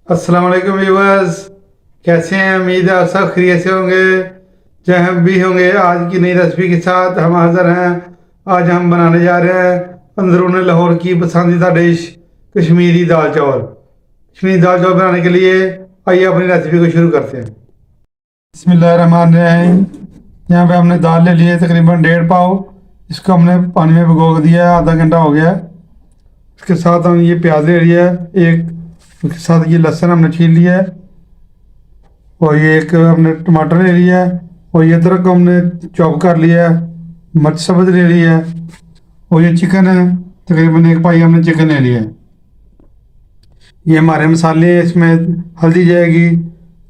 अस्सलाम वालेकुम व्यूअर्स। कैसे हैं? उम्मीद है आप सब खैरियत से होंगे। जहाँ हम भी होंगे, आज की नई रेसिपी के साथ हम हाज़िर हैं। आज हम बनाने जा रहे हैं अंदरून लाहौर की पसंदीदा डिश कश्मीरी दाल चावल। कश्मीरी दाल चावल बनाने के लिए आइए अपनी रेसिपी को शुरू करते हैं। बिस्मिल्लाहिर्रहमानिर्रहीम। यहाँ पे हमने दाल ले ली है तकरीबन 1.5 पाव। इसको हमने पानी में भिगो दिया है, आधा घंटा हो गया है। इसके साथ हम ये प्याज ले लिया है एक, उसके साथ ये लहसुन हमने छील लिया है, और ये एक हमने टमाटर ले लिया है, और ये अदरक को हमने चॉप कर लिया है, मिर्च सब्ज़ ले लिया है, और ये चिकन है तकरीबन 1 पाई हमने चिकन ले लिया है। ये हमारे मसाले हैं, इसमें हल्दी जाएगी,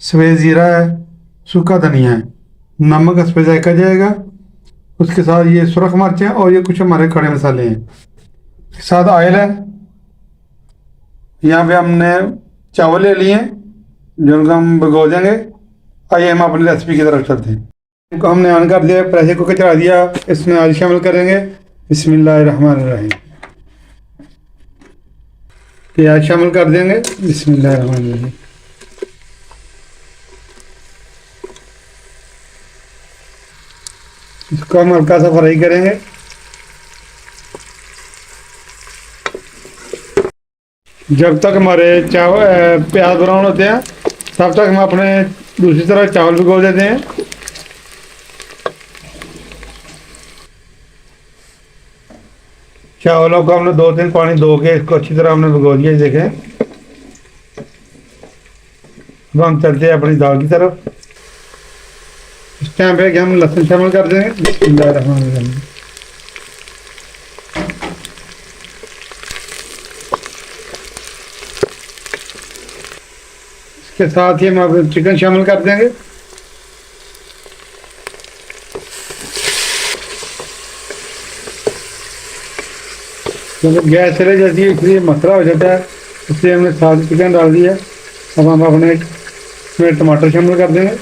सफ़ेद ज़ीरा है, सूखा धनिया है, नमक इस पर जायका जाएगा। उसके साथ ये सुरख मिर्च है, और ये कुछ हमारे खड़े मसाले हैं। इसके साथ ऑयल है। यहाँ पे हमने चावल ले लिए जिनको हम भिगो देंगे। आइए हम अपनी रेसिपी की तरफ चलते हैं। इनको हमने ऑन कर दिया, प्रेशर कुकर चढ़ा दिया। इसमें ऑयल शामिल करेंगे। बिस्मिल्लाहिर्रहमानिर्रहीम। प्याज शामिल कर देंगे। बिस्मिल्लाहिर्रहमानिर्रहीम। इसको हम हल्का सा फ्राई करेंगे। जब तक हमारे चावल प्याज ब्राउन होते हैं तब तक हम अपने दूसरी तरफ चावल भिगो देते हैं। चावलों को हमने 2-3 पानी धो के इसको अच्छी तरह हमने भिगो दिया। देखें, अब हम चलते हैं अपनी दाल की तरफ। इस टाइम पे हम लहसुन शामिल कर देंगे। बिस्मिल्लाहिर्रहमानिर्रहीम। के साथ ही हम चिकन शामिल कर देंगे। तो गैस चले जाती है, इसलिए मसला हो जाता है, इसलिए हमने साथ चिकन डाल दिया। अब हम अपने इसमें टमाटर शामिल कर देंगे।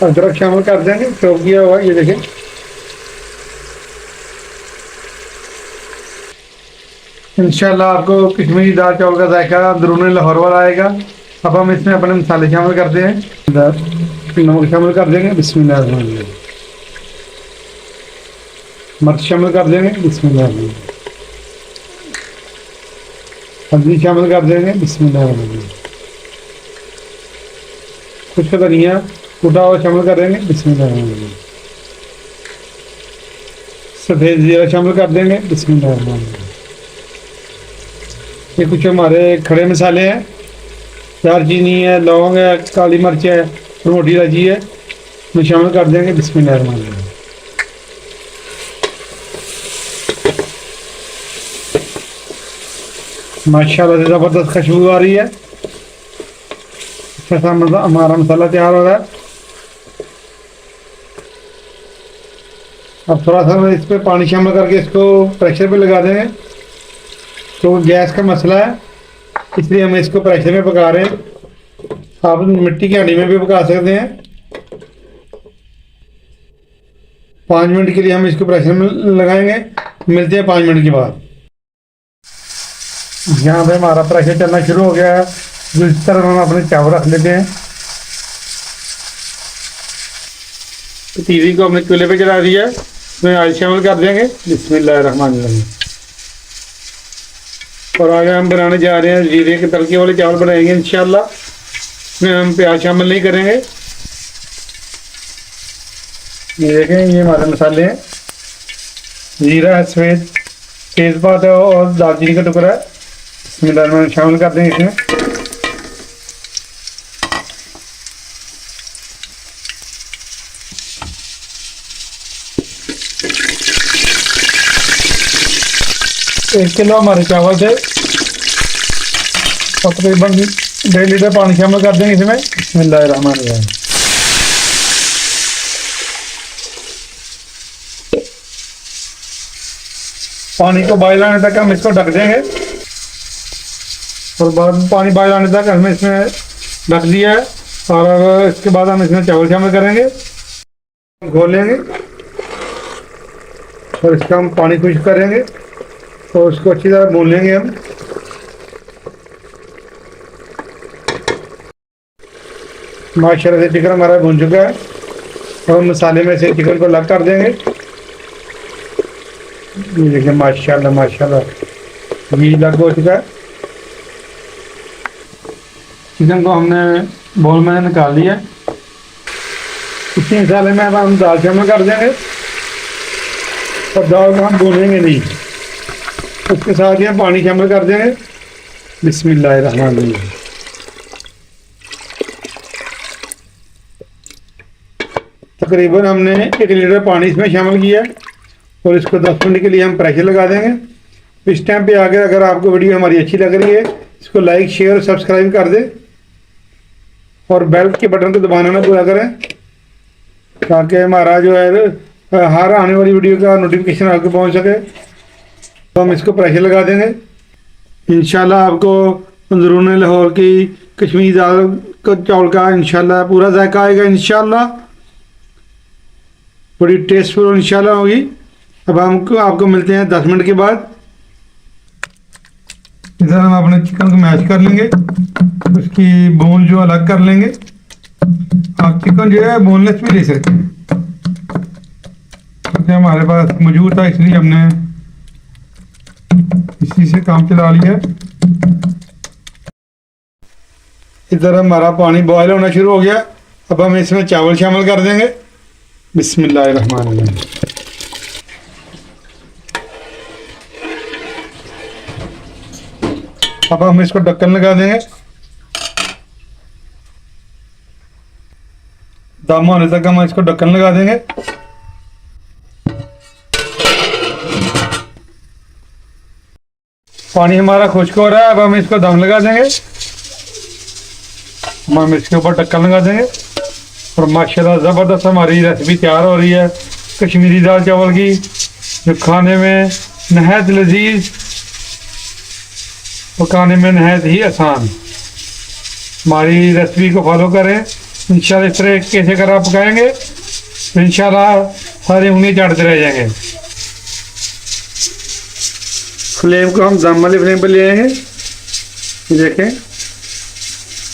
अदरक शामिल कर देंगे, चॉप किया हुआ, ये देखें। इंशाल्लाह आपको कश्मीरी दाल चावल का जायका अंदरून लाहौर वाला आएगा। अब हम इसमें अपने मसाले शामिल करते हैं। नमक शामिल कर देंगे। बिस्मिल्लाहिर्रहमानिर्रहीम। मिर्च शामिल कर देंगे। बिस्मिल्लाहिर्रहमानिर्रहीम। हल्दी शामिल कर देंगे। बिस्मिल्लाहिर्रहमानिर्रहीम। कुछ धनिया कूटा हुआ शामिल कर देंगे। बिस्मिल्लाहिर्रहमानिर्रहीम। सफ़ेद ज़ीरा शामिल कर देंगे। बिस्मिल्लाहिर्रहमानिर्रहीम। ये कुछ हमारे खड़े मसाले हैं, दालचीनी है, लौंग है, काली मिर्च है और मोटी इलायची है, वो शामिल कर देंगे। बिस्मिल्लाहिर्रहमानिर्रहीम। माशाल्लाह से ज़बरदस्त खुशबू आ रही है। अच्छा सा हमारा मसाला तैयार हो रहा है। अब थोड़ा सा इस पर पानी शामिल करके इसको प्रेशर पे लगा देंगे। तो गैस का मसला है, इसलिए हम इसको प्रेशर में पका रहे हैं। आप मिट्टी की हांडी में भी पका सकते हैं। 5 मिनट के लिए हम इसको प्रेशर में लगाएंगे। मिलते हैं 5 मिनट के बाद। यहाँ पे हमारा प्रेशर चलना शुरू हो गया है। इस तरह हम अपने चावल रख लेते हैं। पतीली को हमने चूल्हे पे चला दिया है, इसमें ऑयल शामिल कर देंगे। बिस्मिल्लाहिर्रहमानिर्रहीम। और आगे हम बनाने जा रहे हैं जीरे के तड़के वाले चावल बनाएंगे इंशाल्लाह। इसमें हम प्याज शामिल नहीं करेंगे। ये देखें, ये हमारे मसाले हैं। जीरा है, सफ़ेद तेज़पात है और दालचीनी का टुकड़ा है। इसमें शामिल कर देंगे। इसमें एक किलो हमारे चावल थे, तकरीबन 1.5 लीटर पानी शामिल कर देंगे इसमें। बिस्मिल्लाहिर्रहमानिर्रहीम। पानी को बॉयल आने तक हम इसको ढक देंगे, और बाद पानी बॉयल आने तक हमने इसमें ढक दिया है। और अब इसके बाद हम इसमें चावल शामिल करेंगे, घोलेंगे और इसका हम पानी खुश्क करेंगे। तो उसको अच्छी तरह भून लेंगे हम। माशाल्लाह से चिकन हमारा भून चुका है। तो हम मसाले में से चिकन को अलग कर देंगे। ये देखिए माशाल्लाह माशाल्लाह घी अलग हो चुका है। चिकन को हमने बोल में निकाल लिया। इसी मसाले में अब हम दाल शामिल कर देंगे और दाल को हम भूनेंगे नहीं, उसके साथ ही हम पानी शामिल कर देंगे। बिस्मिल्लाहिर्रहमानिर्रहीम। तकरीबन हमने 1 लीटर पानी इसमें शामिल किया और इसको 10 मिनट के लिए हम प्रेशर लगा देंगे। इस टाइम पे आगे अगर आपको वीडियो हमारी अच्छी लग रही है, इसको लाइक शेयर और सब्सक्राइब कर दें और बेल के बटन को दबाना ना भूला करें, ताकि हमारा जो है हर आने वाली वीडियो का नोटिफिकेशन आपको पहुंच सके। तो हम इसको प्रेशर लगा देंगे। इंशाल्लाह आपको अंदरून लाहौर की कश्मीरी दाल का चावल का इंशाल्लाह पूरा जायका आएगा। इंशाल्लाह बड़ी टेस्टफुल इंशाल्लाह होगी। अब हमको आपको मिलते हैं 10 मिनट के बाद। इधर हम अपने चिकन को मैश कर लेंगे, उसकी बोन जो अलग कर लेंगे। आप चिकन जो है बोनलेस भी ले सकते हैं, क्योंकि हमारे पास मौजूद था इसलिए हमने इसी से काम चला लिया। इधर हमारा पानी बॉयल होना शुरू हो गया। अब हम इसमें चावल शामिल कर देंगे। बिस्मिल्लाहिर्रहमानिर्रहीम। अब हम इसको ढक्कन लगा देंगे। दम होने तक हम इसको ढक्कन लगा देंगे। पानी हमारा खुश्क हो रहा है। अब हम इसको दम लगा देंगे। हम इसके ऊपर ढक्कन लगा देंगे और माशाल्लाह ज़बरदस्त हमारी रेसिपी तैयार हो रही है कश्मीरी दाल चावल की, जो खाने में नहायत लजीज और खाने में नहायत ही आसान। हमारी रेसिपी को फॉलो करें। इंशाल्लाह इस तरह कैसे कर आप पकाएंगे तो इंशाल्लाह सारी उंगली चाटते रह जाएंगे। फ्लेम को हम दम वाली फ्लेम पर ले आएंगे। देखें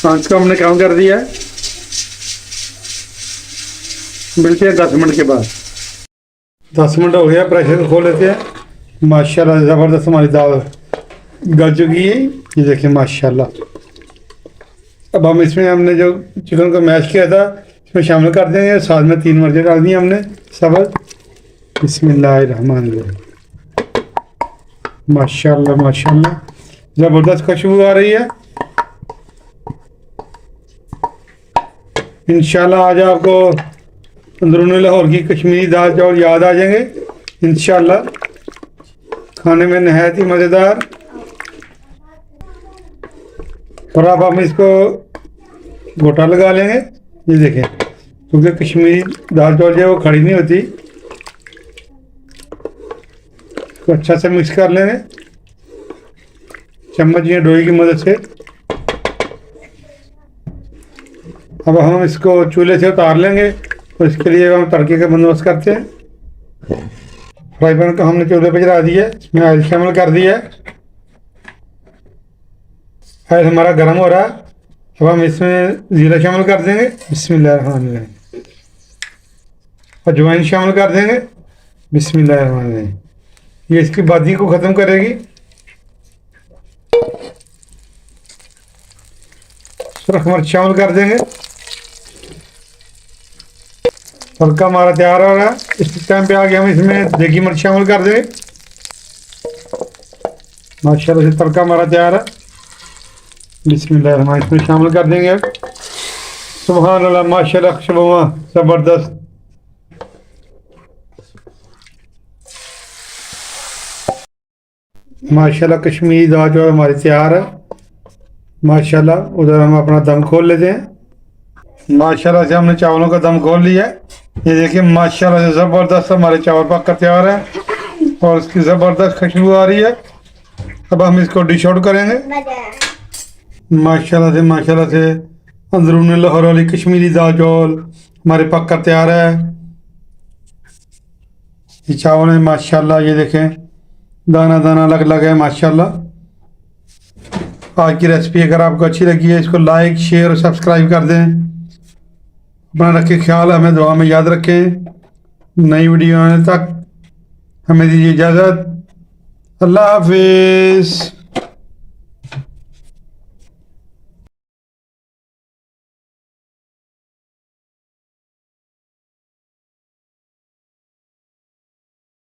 आंच को हमने कम कर दिया है। मिलते हैं 10 मिनट के बाद। 10 मिनट हो गया, प्रेशर को खोल लेते हैं। माशाल्लाह ज़बरदस्त हमारी दाल गल चुकी है। ये देखिए माशाल्लाह। अब हम इसमें हमने जो चिकन को मैश किया था इसमें शामिल कर देंगे। साथ में 3 मिर्चें डाल दी हमने सब्ज़। बिस्मिल्लाहिर्रहमानिर्रहीम। माशाल्लाह माशाल्लाह ज़बरदस्त खुशबू आ रही है। इंशाल्लाह आज आपको अंदरून लाहौर की कश्मीरी दाल चावल याद आ जाएंगे। इंशाल्लाह खाने में नहायत ही मज़ेदार। और अब हम इसको गोटा लगा लेंगे। ये देखें, क्योंकि कश्मीरी दाल चावल जो है वो खड़ी नहीं होती। तो अच्छा से मिक्स कर लेंगे चम्मच या डोई की मदद से। अब हम इसको चूल्हे से उतार लेंगे और इसके लिए हम तड़के का बंदोबस्त करते हैं। फ्राई पैन को हमने चूल्हे पर चढ़ा दिया, इसमें ऑयल शामिल कर दिया है। ऑयल हमारा गर्म हो रहा है। अब हम इसमें ज़ीरा शामिल कर देंगे। बिस्मिल्लाहिर्रहमानिर्रहीम। अजवाइन शामिल कर देंगे। बिस्मिल्लाहिर्रहमानिर्रहीम। ये इसकी बादी को ख़त्म करेगी। सुरख मिर्च शामिल कर देंगे। तड़का हमारा तैयार हो रहा है। इस टाइम पे आगे हम इसमें देगी मिर्च शामिल कर देंगे। माशाल्लाह से तड़का हमारा तैयार है। बिस्मिल्लाहिर्रहमानिर्रहीम इसमें शामिल कर देंगे। अब सुभान अल्लाह माशाल्लाह खुशबू ज़बरदस्त। माशाल्लाह कश्मीरी दाल जो हमारी तैयार है। माशाल्लाह उधर हम अपना दम खोल लेते हैं। माशाल्लाह से हमने चावलों का दम खोल लिया है। ये देखिए माशाल्लाह से ज़बरदस्त हमारे चावल पक कर तैयार है और उसकी ज़बरदस्त खुशबू आ रही है। अब हम इसको डिश आउट करेंगे। माशाल्लाह से अंदरून लाहौर वाली कश्मीरी दाल चावल हमारे पक कर तैयार है। ये चावल है माशाल्लाह, ये देखें दाना दाना अलग अलग है माशाल्लाह। आज की रेसिपी अगर आपको अच्छी लगी है इसको लाइक शेयर और सब्सक्राइब कर दें। अपना रखें ख्याल, हमें दुआ में याद रखें। नई वीडियो आने तक हमें दीजिए इजाज़त। अल्लाह हाफिज़।